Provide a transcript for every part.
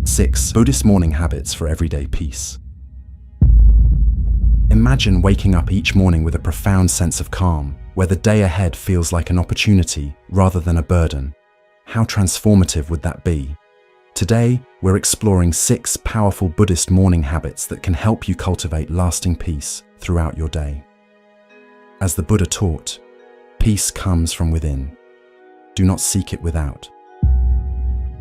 6 Buddhist morning habits for everyday peace. Imagine waking up each morning with a profound sense of calm, where the day ahead feels like an opportunity rather than a burden. How transformative would that be? Today, we're exploring 6 powerful Buddhist morning habits that can help you cultivate lasting peace throughout your day. As the Buddha taught, peace comes from within. Do not seek it without.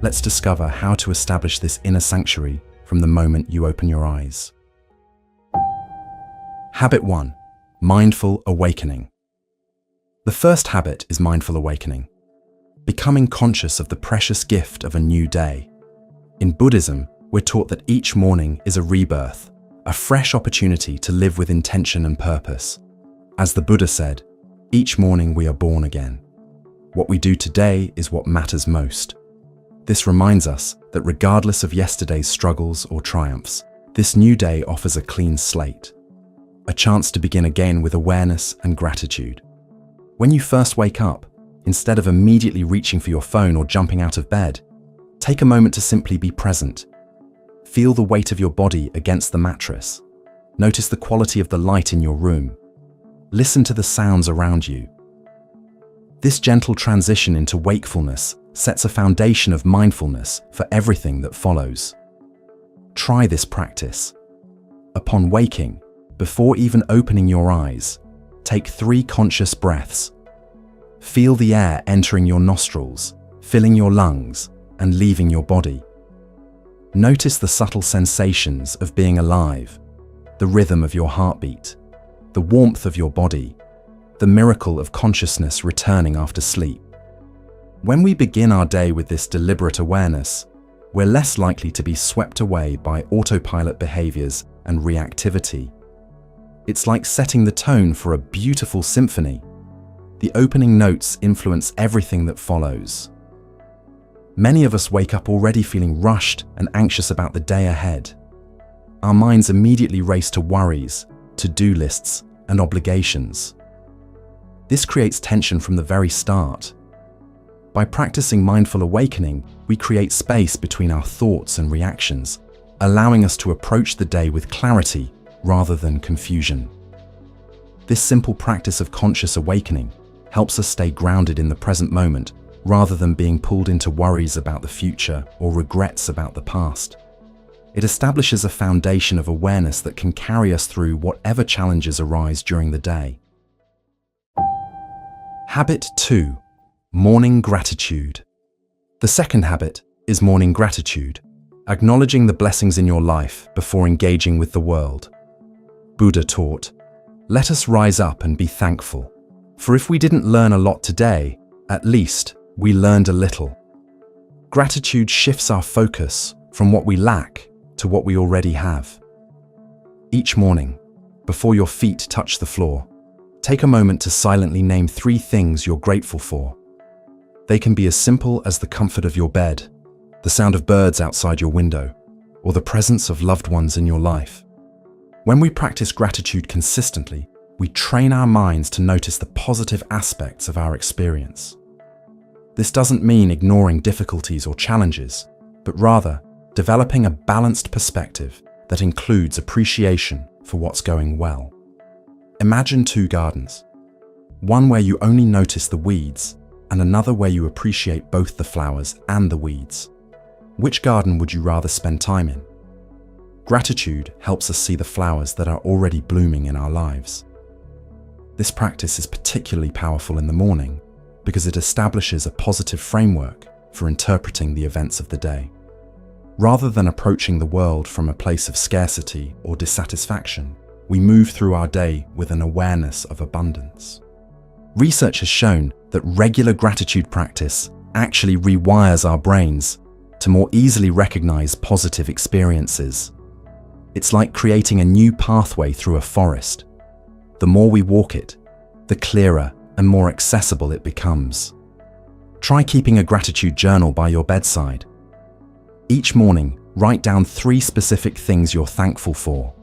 Let's discover how to establish this inner sanctuary from the moment you open your eyes. Habit 1. Mindful awakening. The first habit is mindful awakening, becoming conscious of the precious gift of a new day. In Buddhism, we're taught that each morning is a rebirth, a fresh opportunity to live with intention and purpose. As the Buddha said, each morning we are born again. What we do today is what matters most. This reminds us that regardless of yesterday's struggles or triumphs, this new day offers a clean slate, a chance to begin again with awareness and gratitude. When you first wake up, instead of immediately reaching for your phone or jumping out of bed, take a moment to simply be present. Feel the weight of your body against the mattress. Notice the quality of the light in your room. Listen to the sounds around you. This gentle transition into wakefulness sets a foundation of mindfulness for everything that follows. Try this practice. Upon waking, before even opening your eyes, take 3 conscious breaths. Feel the air entering your nostrils, filling your lungs, and leaving your body. Notice the subtle sensations of being alive, the rhythm of your heartbeat, the warmth of your body, the miracle of consciousness returning after sleep. When we begin our day with this deliberate awareness, we're less likely to be swept away by autopilot behaviors and reactivity. It's like setting the tone for a beautiful symphony. The opening notes influence everything that follows. Many of us wake up already feeling rushed and anxious about the day ahead. Our minds immediately race to worries, to-do lists, and obligations. This creates tension from the very start. By practicing mindful awakening, we create space between our thoughts and reactions, allowing us to approach the day with clarity rather than confusion. This simple practice of conscious awakening helps us stay grounded in the present moment rather than being pulled into worries about the future or regrets about the past. It establishes a foundation of awareness that can carry us through whatever challenges arise during the day. Habit 2. Morning gratitude. The second habit is morning gratitude, acknowledging the blessings in your life before engaging with the world. Buddha taught, "Let us rise up and be thankful, for if we didn't learn a lot today, at least we learned a little." Gratitude shifts our focus from what we lack to what we already have. Each morning, before your feet touch the floor, take a moment to silently name 3 things you're grateful for. They can be as simple as the comfort of your bed, the sound of birds outside your window, or the presence of loved ones in your life. When we practice gratitude consistently, we train our minds to notice the positive aspects of our experience. This doesn't mean ignoring difficulties or challenges, but rather developing a balanced perspective that includes appreciation for what's going well. Imagine 2 gardens, one where you only notice the weeds and another where you appreciate both the flowers and the weeds. Which garden would you rather spend time in? Gratitude helps us see the flowers that are already blooming in our lives. This practice is particularly powerful in the morning because it establishes a positive framework for interpreting the events of the day. Rather than approaching the world from a place of scarcity or dissatisfaction, we move through our day with an awareness of abundance. Research has shown that regular gratitude practice actually rewires our brains to more easily recognize positive experiences. It's like creating a new pathway through a forest. The more we walk it, the clearer and more accessible it becomes. Try keeping a gratitude journal by your bedside. Each morning, write down 3 specific things you're thankful for.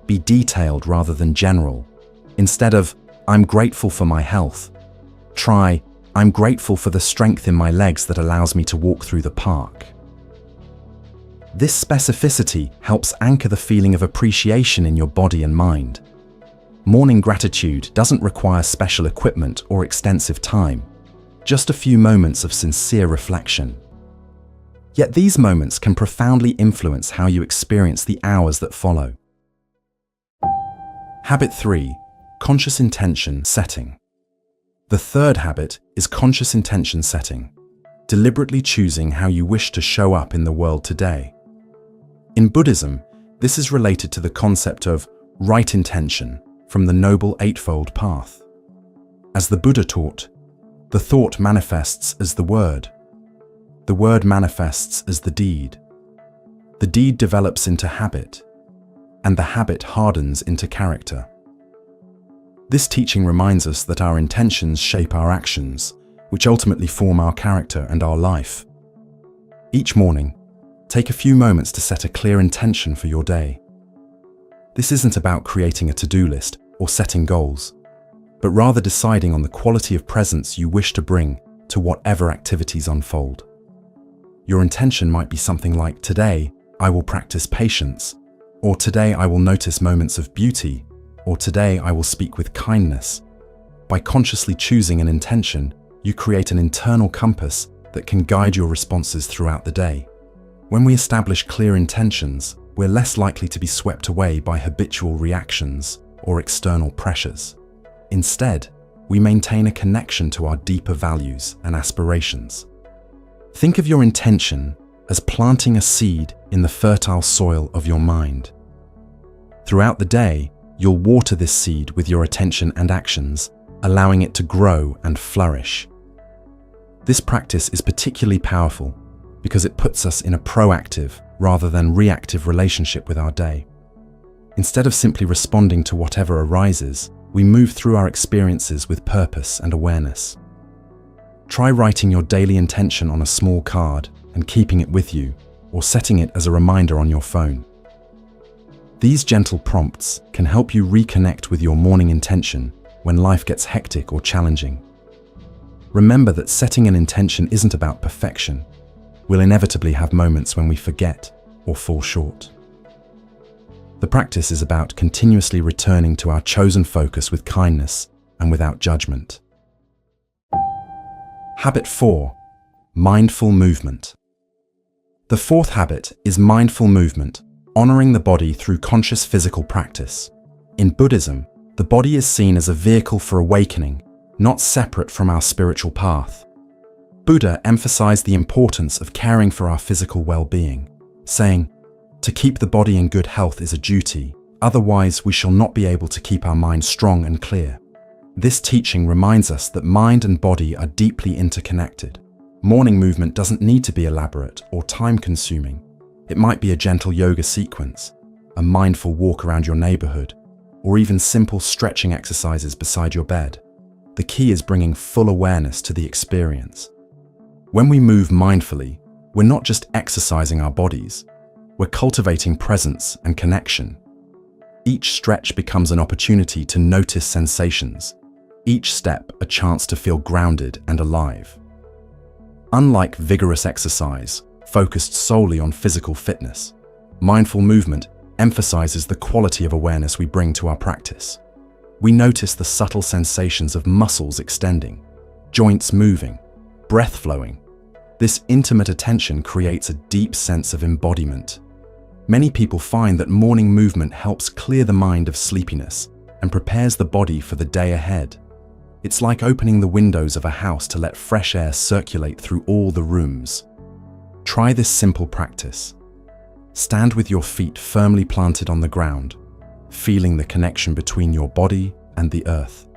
Be detailed rather than general. Instead of, "I'm grateful for my health," try, "I'm grateful for the strength in my legs that allows me to walk through the park." This specificity helps anchor the feeling of appreciation in your body and mind. Morning gratitude doesn't require special equipment or extensive time, just a few moments of sincere reflection. Yet these moments can profoundly influence how you experience the hours that follow. Habit 3. Conscious intention setting. The third habit is conscious intention setting, deliberately choosing how you wish to show up in the world today. In Buddhism, this is related to the concept of right intention from the Noble Eightfold Path. As the Buddha taught, the thought manifests as the word manifests as the deed develops into habit, and the habit hardens into character. This teaching reminds us that our intentions shape our actions, which ultimately form our character and our life. Each morning, take a few moments to set a clear intention for your day. This isn't about creating a to-do list or setting goals, but rather deciding on the quality of presence you wish to bring to whatever activities unfold. Your intention might be something like, today, I will practice patience, or today I will notice moments of beauty, or today I will speak with kindness. By consciously choosing an intention, you create an internal compass that can guide your responses throughout the day. When we establish clear intentions, we're less likely to be swept away by habitual reactions or external pressures. Instead, we maintain a connection to our deeper values and aspirations. Think of your intention as planting a seed in the fertile soil of your mind. Throughout the day, you'll water this seed with your attention and actions, allowing it to grow and flourish. This practice is particularly powerful because it puts us in a proactive rather than reactive relationship with our day. Instead of simply responding to whatever arises, we move through our experiences with purpose and awareness. Try writing your daily intention on a small card and keeping it with you, or setting it as a reminder on your phone. These gentle prompts can help you reconnect with your morning intention when life gets hectic or challenging. Remember that setting an intention isn't about perfection. We'll inevitably have moments when we forget or fall short. The practice is about continuously returning to our chosen focus with kindness and without judgment. Habit 4. Mindful movement. The fourth habit is mindful movement, honoring the body through conscious physical practice. In Buddhism, the body is seen as a vehicle for awakening, not separate from our spiritual path. Buddha emphasized the importance of caring for our physical well-being, saying, "To keep the body in good health is a duty, otherwise we shall not be able to keep our mind strong and clear." This teaching reminds us that mind and body are deeply interconnected. Morning movement doesn't need to be elaborate or time-consuming. It might be a gentle yoga sequence, a mindful walk around your neighborhood, or even simple stretching exercises beside your bed. The key is bringing full awareness to the experience. When we move mindfully, we're not just exercising our bodies, we're cultivating presence and connection. Each stretch becomes an opportunity to notice sensations, each step a chance to feel grounded and alive. Unlike vigorous exercise, focused solely on physical fitness, mindful movement emphasizes the quality of awareness we bring to our practice. We notice the subtle sensations of muscles extending, joints moving, breath flowing. This intimate attention creates a deep sense of embodiment. Many people find that morning movement helps clear the mind of sleepiness and prepares the body for the day ahead. It's like opening the windows of a house to let fresh air circulate through all the rooms. Try this simple practice. Stand with your feet firmly planted on the ground, feeling the connection between your body and the earth.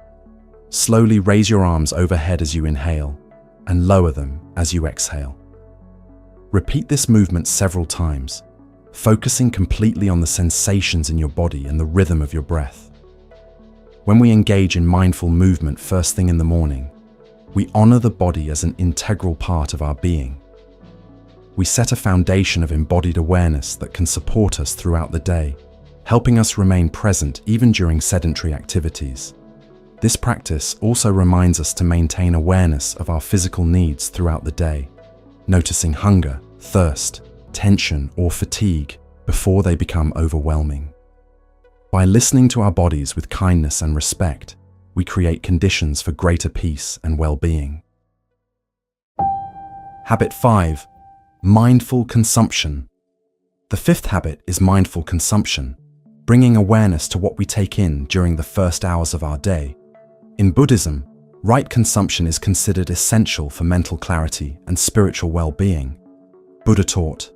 Slowly raise your arms overhead as you inhale and lower them as you exhale. Repeat this movement several times, focusing completely on the sensations in your body and the rhythm of your breath. When we engage in mindful movement first thing in the morning, we honor the body as an integral part of our being. We set a foundation of embodied awareness that can support us throughout the day, helping us remain present even during sedentary activities. This practice also reminds us to maintain awareness of our physical needs throughout the day, noticing hunger, thirst, tension, or fatigue before they become overwhelming. By listening to our bodies with kindness and respect, we create conditions for greater peace and well-being. Habit 5. Mindful consumption. The fifth habit is mindful consumption, bringing awareness to what we take in during the first hours of our day. In Buddhism, right consumption is considered essential for mental clarity and spiritual well-being. Buddha taught,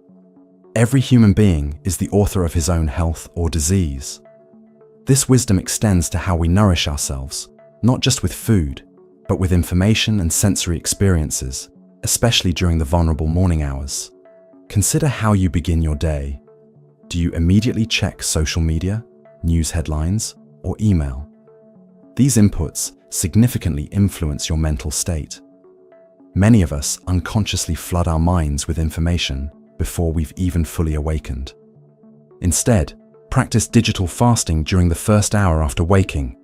"Every human being is the author of his own health or disease." This wisdom extends to how we nourish ourselves, not just with food, but with information and sensory experiences, especially during the vulnerable morning hours. Consider how you begin your day. Do you immediately check social media, news headlines, or email? These inputs significantly influence your mental state. Many of us unconsciously flood our minds with information before we've even fully awakened. Instead, practice digital fasting during the first hour after waking.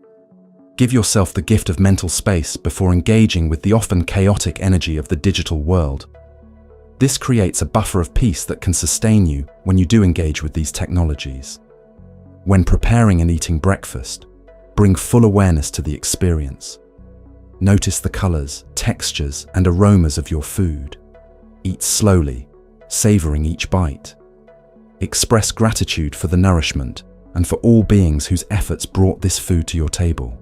Give yourself the gift of mental space before engaging with the often chaotic energy of the digital world. This creates a buffer of peace that can sustain you when you do engage with these technologies. When preparing and eating breakfast, bring full awareness to the experience. Notice the colors, textures, and aromas of your food. Eat slowly, savoring each bite. Express gratitude for the nourishment and for all beings whose efforts brought this food to your table.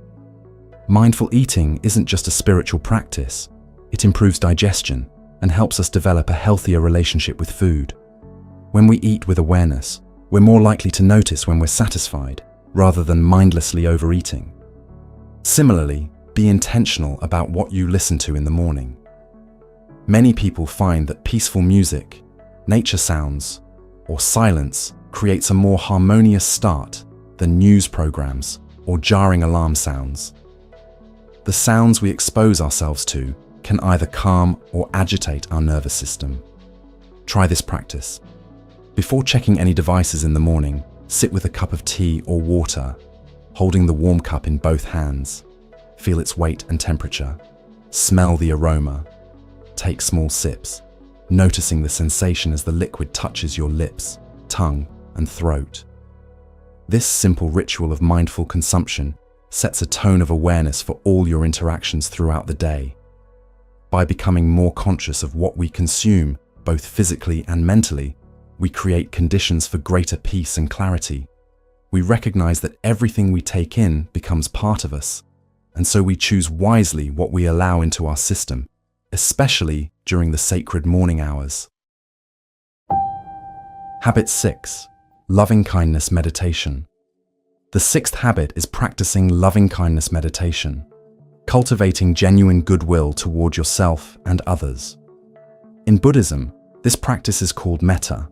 Mindful eating isn't just a spiritual practice. It improves digestion and helps us develop a healthier relationship with food. When we eat with awareness, we're more likely to notice when we're satisfied, rather than mindlessly overeating. Similarly, be intentional about what you listen to in the morning. Many people find that peaceful music, nature sounds, or silence creates a more harmonious start than news programs or jarring alarm sounds. The sounds we expose ourselves to can either calm or agitate our nervous system. Try this practice. Before checking any devices in the morning, sit with a cup of tea or water, holding the warm cup in both hands. Feel its weight and temperature. Smell the aroma. Take small sips, noticing the sensation as the liquid touches your lips, tongue, and throat. This simple ritual of mindful consumption sets a tone of awareness for all your interactions throughout the day. By becoming more conscious of what we consume, both physically and mentally, we create conditions for greater peace and clarity. We recognize that everything we take in becomes part of us, and so we choose wisely what we allow into our system, especially during the sacred morning hours. Habit 6. Loving-kindness meditation. The sixth habit is practicing loving-kindness meditation, cultivating genuine goodwill toward yourself and others. In Buddhism, this practice is called metta,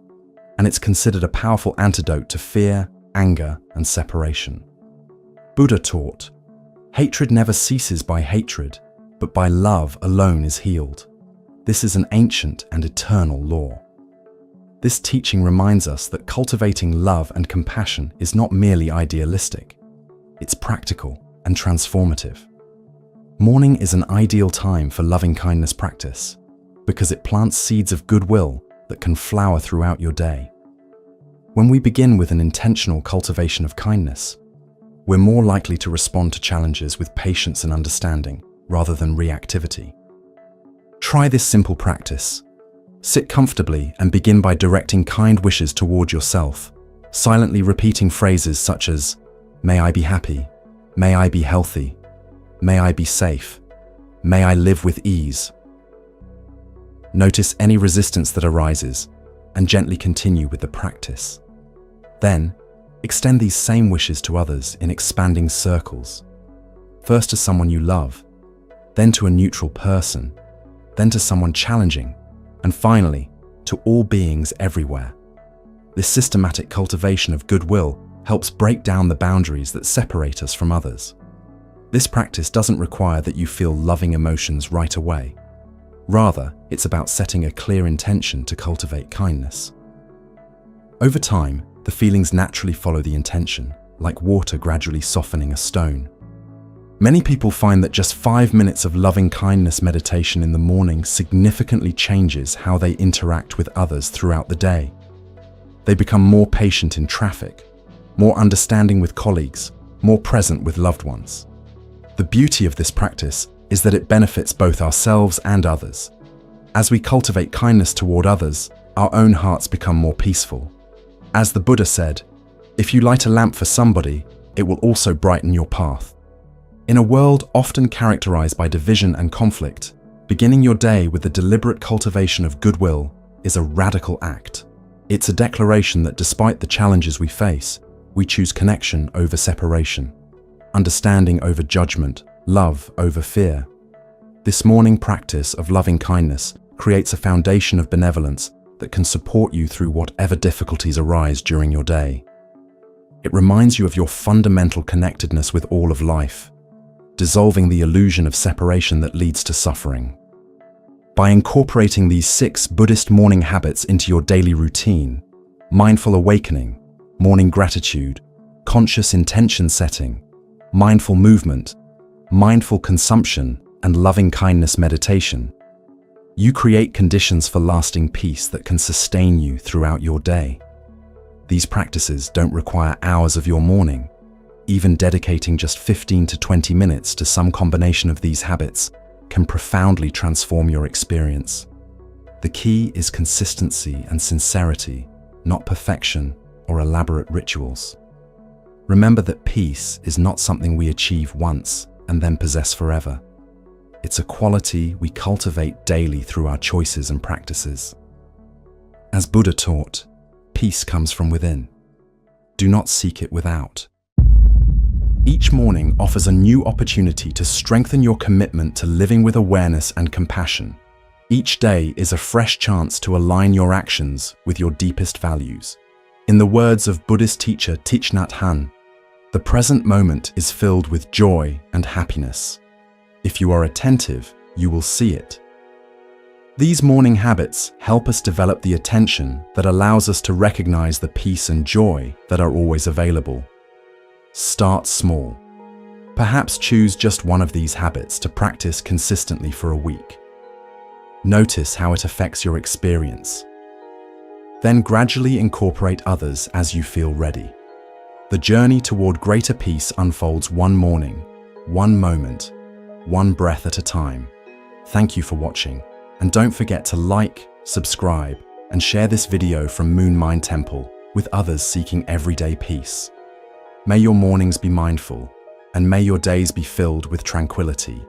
and it's considered a powerful antidote to fear, anger, and separation. Buddha taught, "Hatred never ceases by hatred, but by love alone is healed." This is an ancient and eternal law. This teaching reminds us that cultivating love and compassion is not merely idealistic. It's practical and transformative. Morning is an ideal time for loving-kindness practice because it plants seeds of goodwill that can flower throughout your day. When we begin with an intentional cultivation of kindness, we're more likely to respond to challenges with patience and understanding rather than reactivity. Try this simple practice. Sit comfortably and begin by directing kind wishes toward yourself, silently repeating phrases such as, "May I be happy," "May I be healthy," "May I be safe," "May I live with ease." Notice any resistance that arises and gently continue with the practice. Then, extend these same wishes to others in expanding circles. First to someone you love, then to a neutral person, then to someone challenging, and finally, to all beings everywhere. This systematic cultivation of goodwill helps break down the boundaries that separate us from others. This practice doesn't require that you feel loving emotions right away. Rather, it's about setting a clear intention to cultivate kindness. Over time, the feelings naturally follow the intention, like water gradually softening a stone. Many people find that just 5 minutes of loving-kindness meditation in the morning significantly changes how they interact with others throughout the day. They become more patient in traffic, more understanding with colleagues, more present with loved ones. The beauty of this practice is that it benefits both ourselves and others. As we cultivate kindness toward others, our own hearts become more peaceful. As the Buddha said, if you light a lamp for somebody, it will also brighten your path. In a world often characterized by division and conflict, beginning your day with the deliberate cultivation of goodwill is a radical act. It's a declaration that despite the challenges we face, we choose connection over separation, understanding over judgment, love over fear. This morning practice of loving kindness creates a foundation of benevolence that can support you through whatever difficulties arise during your day. It reminds you of your fundamental connectedness with all of life, dissolving the illusion of separation that leads to suffering. By incorporating these 6 Buddhist morning habits into your daily routine, mindful awakening, morning gratitude, conscious intention setting, mindful movement, mindful consumption, and loving kindness meditation, you create conditions for lasting peace that can sustain you throughout your day. These practices don't require hours of your morning. Even dedicating just 15 to 20 minutes to some combination of these habits can profoundly transform your experience. The key is consistency and sincerity, not perfection or elaborate rituals. Remember that peace is not something we achieve once and then possess forever. It's a quality we cultivate daily through our choices and practices. As Buddha taught, peace comes from within. Do not seek it without. Each morning offers a new opportunity to strengthen your commitment to living with awareness and compassion. Each day is a fresh chance to align your actions with your deepest values. In the words of Buddhist teacher Thich Nhat Hanh, the present moment is filled with joy and happiness. If you are attentive, you will see it. These morning habits help us develop the attention that allows us to recognize the peace and joy that are always available. Start small. Perhaps choose just one of these habits to practice consistently for a week. Notice how it affects your experience. Then gradually incorporate others as you feel ready. The journey toward greater peace unfolds one morning, one moment, one breath at a time. Thank you for watching, and don't forget to like, subscribe, and share this video from Moon Mind Temple with others seeking everyday peace. May your mornings be mindful, and may your days be filled with tranquility.